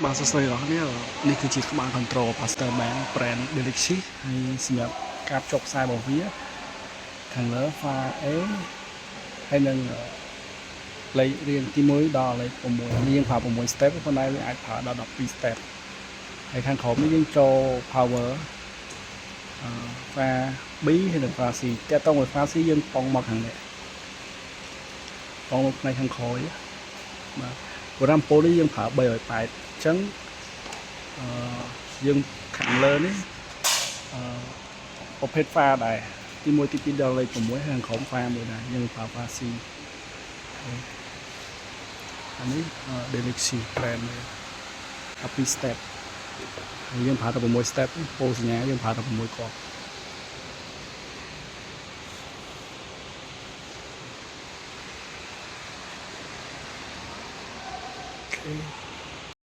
បាទសួស្តីបងប្អូននេះគឺជាក្បាល control Pastor Bank brand Galaxy ហើយសម្រាប់ការភ្ជាប់ខ្សែរបស់វាខាងលើ file A ហើយនឹងលេខរៀងទី1ដល់លេខ6នេះយើងប្រើ6 step ប៉ុន្តែវាអាចប្រើដល់12 step ហើយខាងក្រោមនេះយើងចូល power file B ហើយនិង file C តើតោះមួយ file C យើងប៉ងមកខាងនេះប៉ងមកផ្នែកខាងក្រោយបាទប្រូក្រាមពោលនេះយើងប្រើ380អញ្ចឹងយើងខាងលើនេះប្រភេទ file ដែរទី1ទី2ដល់លេខ6ខាងក្រោម file មួយដែរយើងប្រើ file C អានេះ Galaxy brand 12 step ហើយយើងប្រើតែ6 step ពោលសញ្ញាយើងប្រើតែ6គ្រាប់អូខេ